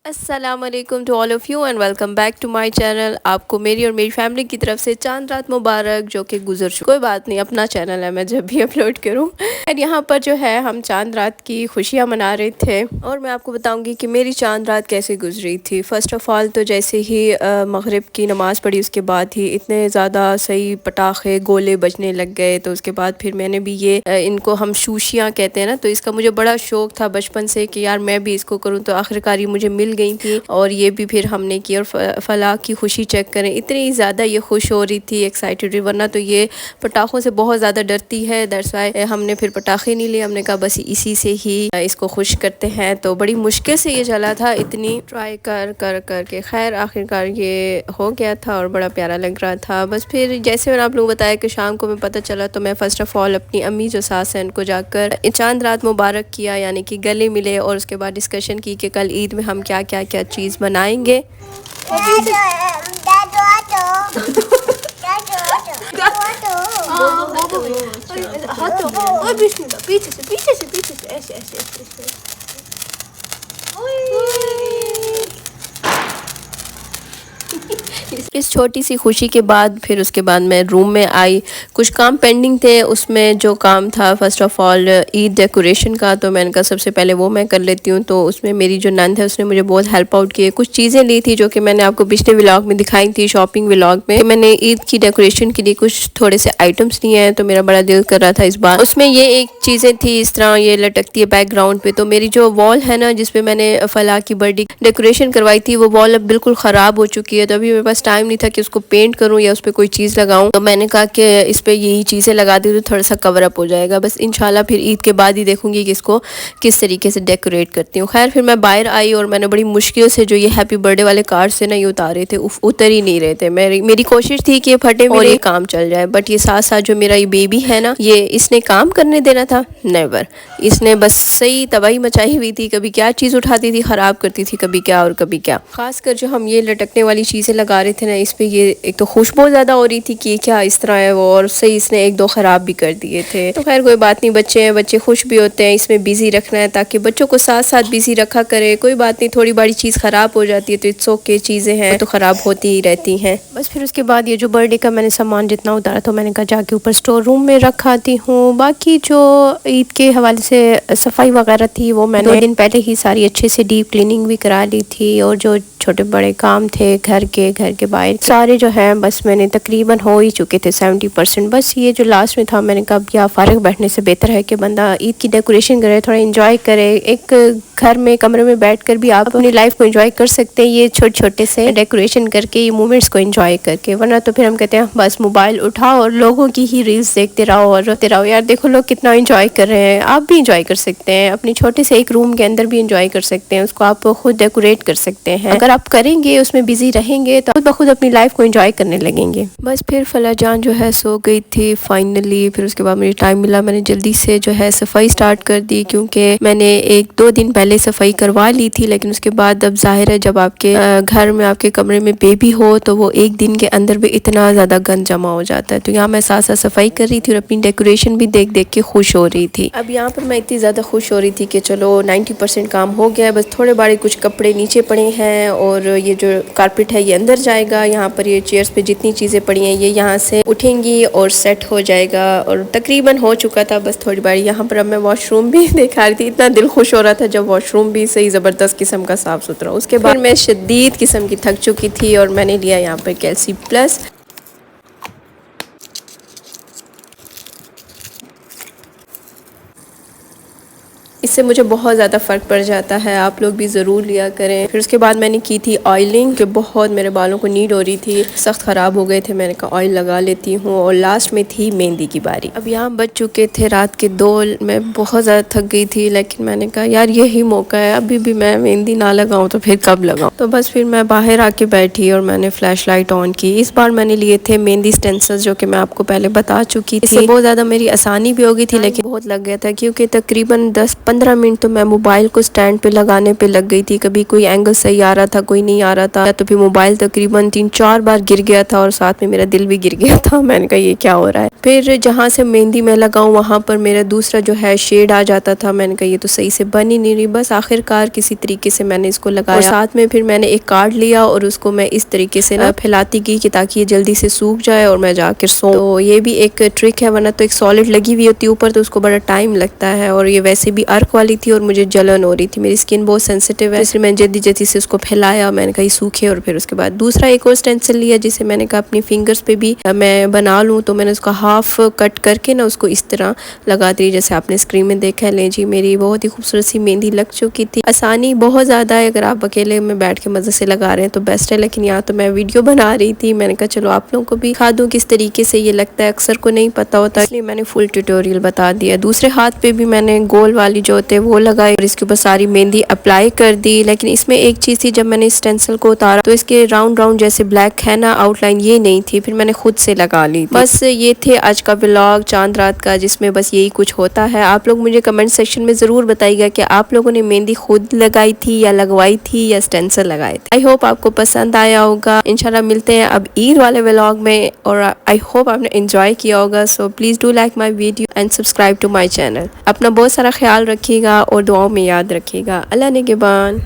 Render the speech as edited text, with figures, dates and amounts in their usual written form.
अस्सलामुअलैकुम to all of you and welcome back to my channel. आपको मेरी और मेरी फैमिली की तरफ से चांद रात मुबारक, जो कि गुजर चुकी। कोई बात नहीं, अपना चैनल है, मैं जब भी अपलोड करूँ। और यहाँ पर जो है हम चांद रात की खुशियाँ मना रहे थे और मैं आपको बताऊँगी कि मेरी चांद रात कैसे गुजरी थी। फ़र्स्ट ऑफ़ ऑल तो जैसे ही मगरिब की नमाज़ पढ़ी उसके बाद ही इतने ज़्यादा सही पटाखे गोले बजने लग गए। तो उसके बाद फिर मैंने भी ये इनको हम शूशियाँ कहते हैं ना, तो इसका मुझे बड़ा शौक़ था बचपन से कि यार मैं भी इसको करूँ। तो आखिरकार ये मुझे मिल गई थी और ये भी फिर हमने की। और फलाह की खुशी चेक करें, इतनी ज़्यादा ये खुश हो रही थी, एक्साइटेड। वरना तो ये पटाखों से बहुत ज़्यादा डरती है, दैट्स वाई हमने फिर पटाखे नहीं लिए। हमने कहा बस इसी से ही इसको खुश करते हैं। तो बड़ी मुश्किल से ये चला था, इतनी ट्राई कर कर कर के खैर आखिरकार ये हो गया था और बड़ा प्यारा लग रहा था। बस फिर जैसे मैंने आप लोगों को बताया कि शाम को मैं पता चला, तो मैं फ़र्स्ट ऑफ़ ऑल अपनी अम्मी जो सास है उनको जाकर चांद रात मुबारक किया, यानी कि गले मिले। और उसके बाद डिस्कशन की कि कल ईद में हम क्या क्या क्या चीज़ बनाएंगे। पीछे से ऐसे ऐसे ऐसे। इस छोटी सी खुशी के बाद फिर उसके बाद मैं रूम में आई। कुछ काम पेंडिंग थे, उसमें जो काम था first of all Eid decoration का, तो मैंने कहा सबसे पहले वो मैं कर लेती हूँ। तो उसमें मेरी जो नंद है उसने मुझे बहुत हेल्प आउट की। कुछ चीज़ें ली थी जो कि मैंने आपको पिछले व्लॉग में दिखाई थी, शॉपिंग व्लॉग में। मैंने ईद की डेकोरेशन के लिए कुछ थोड़े से आइटम्स लिए हैं, तो मेरा बड़ा दिल कर रहा था इस बार। उसमें ये एक चीज़ें थी, इस तरह ये लटकती है बैकग्राउंड पे। तो मेरी जो वॉल है ना जिसपे मैंने फलाह की बर्थडे डेकोरेशन करवाई थी, वो वॉल अब बिल्कुल ख़राब हो चुकी है। तो अभी मेरे पास टाइम नहीं था कि उसको पेंट करूं या उस पर कोई चीज़ लगाऊं। तो मैंने कहा कि इस पर यही चीज़ें लगा दी तो थोड़ा सा कवर अप हो जाएगा। बस इंशाल्लाह फिर ईद के बाद ही देखूंगी कि इसको किस तरीके से डेकोरेट करती हूँ। खैर फिर मैं बाहर आई और मैंने बड़ी मुश्किल से जो ये हैप्पी बर्थडे वाले कार्ड से ना ये उतारे थे, उतर ही नहीं रहे थे। मेरी कोशिश थी कि ये फटे और ये काम चल जाए, बट ये साथ साथ जो मेरा ये बेबी है ना, ये इसने काम करने देना था नेवर। इसने बस सही तबाही मचाई हुई थी, कभी क्या चीज़ उठाती थी ख़राब करती थी, कभी क्या और कभी क्या। खासकर जो हम ये लटकने वाली चीज़ें लगा रहे थे ना, इस पे ये एक तो खुशबू ज़्यादा हो रही थी कि क्या इस तरह है वो, और सही इसने एक दो ख़राब भी कर दिए थे। तो खैर कोई बात नहीं, बच्चे हैं, बच्चे खुश भी होते हैं। इसमें बिज़ी रखना है ताकि बच्चों को साथ साथ बिज़ी रखा करे। कोई बात नहीं, थोड़ी बड़ी चीज़ ख़राब हो जाती है तो इट्स ओके, चीज़ें हैं तो ख़राब होती ही रहती हैं। बस फिर उसके बाद ये जो बर्थडे का मैंने सामान जितना उतारा तो मैंने कहा जाके ऊपर स्टोर रूम में रख आती हूँ। बाकी जो ईद के हवाले से सफाई वगैरह थी वो मैंने 2 दिन पहले ही सारी अच्छे से डीप क्लीनिंग भी करा ली थी। और जो छोटे बड़े काम थे घर के बाहर सारे जो है बस मैंने तकरीबन हो ही चुके थे 70%। बस ये जो लास्ट में था, मैंने कहा या फारिग बैठने से बेहतर है कि बंदा ईद की डेकोरेशन करे, थोड़ा एंजॉय करे। एक घर में कमरे में बैठकर भी आप अपनी लाइफ को एंजॉय कर सकते हैं, ये छोटे छोटे से डेकोरेशन करके, ये मोमेंट्स को एंजॉय करके। वरना तो फिर हम कहते हैं बस मोबाइल उठाओ और लोगों की ही रील्स देखते रहो और रोते रहो। यार देखो लोग कितना एंजॉय कर रहे हैं, आप भी इंजॉय कर सकते हैं। अपनी छोटे से एक रूम के अंदर भी इंजॉय कर सकते हैं, उसको आप खुद डेकोरेट कर सकते हैं। अगर आप करेंगे, उसमें बिजी रहेंगे तो खुद ब खुद अपनी लाइफ को एंजॉय करने लगेंगे। बस फिर फला जान जो है सो गई थी फाइनली। फिर उसके बाद मुझे टाइम मिला, मैंने जल्दी से जो है सफाई स्टार्ट कर दी, क्योंकि मैंने 1-2 दिन पहले सफाई करवा ली थी। लेकिन उसके बाद अब जाहिर है जब आपके घर में आपके कमरे में बेबी हो तो वो एक दिन के अंदर भी इतना ज़्यादा गंद जमा हो जाता है। तो यहाँ मैं साथ साथ सफाई कर रही थी और अपनी डेकोरेशन भी देख देख के खुश हो रही थी। अब यहाँ पर मैं इतनी ज़्यादा खुश हो रही थी कि चलो 90% काम हो गया है, बस थोड़े बड़े कुछ कपड़े नीचे पड़े हैं और ये जो कारपेट है ये अंदर जाएगा। यहाँ पर ये चेयर्स पे जितनी चीज़ें पड़ी हैं ये यहाँ से उठेंगी और सेट हो जाएगा। और तकरीबन हो चुका था, बस थोड़ी बारी। यहाँ पर अब मैं वॉशरूम भी दिखा रही थी, इतना दिल खुश हो रहा था जब वॉशरूम भी सही ज़बरदस्त किस्म का साफ़ सुथरा। उसके बाद मैं शदीद किस्म की थक चुकी थी और मैंने लिया यहाँ पर कैल्सी प्लस। इससे मुझे बहुत ज़्यादा फ़र्क पड़ जाता है, आप लोग भी ज़रूर लिया करें। फिर उसके बाद मैंने की थी ऑयलिंग, जो बहुत मेरे बालों को नीड हो रही थी, सख्त ख़राब हो गए थे। मैंने कहा ऑयल लगा लेती हूँ। और लास्ट में थी मेहंदी की बारी। अब यहाँ बज चुके थे रात के 2। मैं बहुत ज़्यादा थक गई थी, लेकिन मैंने कहा यार यही मौका है, अभी भी मैं मेहंदी ना लगाऊँ तो फिर कब लगाऊँ। तो बस फिर मैं बाहर आके बैठी और मैंने फ्लैश लाइट ऑन की। इस बार मैंने लिए थे मेहंदी स्टेंसिल्स, जो कि मैं आपको पहले बता चुकी थी। इससे बहुत ज़्यादा मेरी आसानी भी हो गई थी, लेकिन बहुत लग गया था, क्योंकि तकरीबन 10-15 15 मिनट तो मैं मोबाइल को स्टैंड पे लगाने पे लग गई थी। कभी कोई एंगल सही आ रहा था, कोई नहीं आ रहा था, तो फिर मोबाइल तकरीबन 3-4 बार गिर गया था और साथ में मेरा दिल भी गिर गया था। मैंने कहा ये क्या हो रहा है। फिर जहाँ से मेहंदी मैं लगाऊं वहाँ पर मेरा दूसरा जो है शेड आ जाता था। मैंने कहा ये तो सही से बन ही नहीं रही। बस आखिरकार किसी तरीके से मैंने इसको लगाया और साथ में फिर मैंने एक कार्ड लिया और उसको मैं इस तरीके से ना फैलाती गई कि ताकि ये जल्दी से सूख जाए और मैं जाकर सो। तो ये भी एक ट्रिक है, वरना तो एक सॉलिड लगी हुई होती है ऊपर तो उसको बड़ा टाइम लगता है। और ये वैसे भी अर्क वाली थी और मुझे जलन हो रही थी, मेरी स्किन बहुत सेंसिटिव है, इसलिए मैंने जल्दी जल्दी से उसको फैलाया। मैंने कहा सूखे। और फिर उसके बाद दूसरा एक और स्टेंसिल लिया जिसे मैंने कहा अपनी फिंगर्स पे भी मैं बना लूँ। तो मैंने उसका हाफ कट करके ना उसको इस तरह लगा दी जैसे आपने स्क्रीन में देखा है। लें जी, मेरी बहुत ही खूबसूरत सी मेहंदी लग चुकी थी। आसानी बहुत ज़्यादा है, अगर आप अकेले में बैठ के मज़े से लगा रहे हैं तो बेस्ट है, लेकिन यहाँ तो मैं वीडियो बना रही थी। मैंने कहा चलो आप लोगों को भी दिखा दूँ किस तरीके से ये लगता है, अक्सर को नहीं पता होता, इसलिए मैंने फुल ट्यूटोरियल बता दिया। दूसरे हाथ पे भी मैंने गोल वाली जो होते हैं वो लगाई और इसके ऊपर सारी मेहंदी अप्लाई कर दी। लेकिन इसमें एक चीज़ थी, जब मैंने स्टेंसिल को उतारा तो इसके राउंड राउंड जैसे ब्लैक है ना आउटलाइन, ये नहीं थी, फिर मैंने खुद से लगा ली थी। बस ये थे आज का व्लॉग चांद रात का, जिसमें बस यही कुछ होता है। आप लोग मुझे कमेंट सेक्शन में ज़रूर बताइएगा कि आप लोगों ने मेहंदी खुद लगाई थी या लगवाई थी या स्टेंसिल लगाए थे। आई होप आपको पसंद आया होगा। इंशाल्लाह मिलते हैं अब ईद वाले व्लॉग में और आई होप आपने एंजॉय किया होगा। So please do like my video and subscribe to my channel. अपना बहुत सारा ख्याल रखिएगा और दुआओं में याद रखिएगा। अल्लाह निगहबान।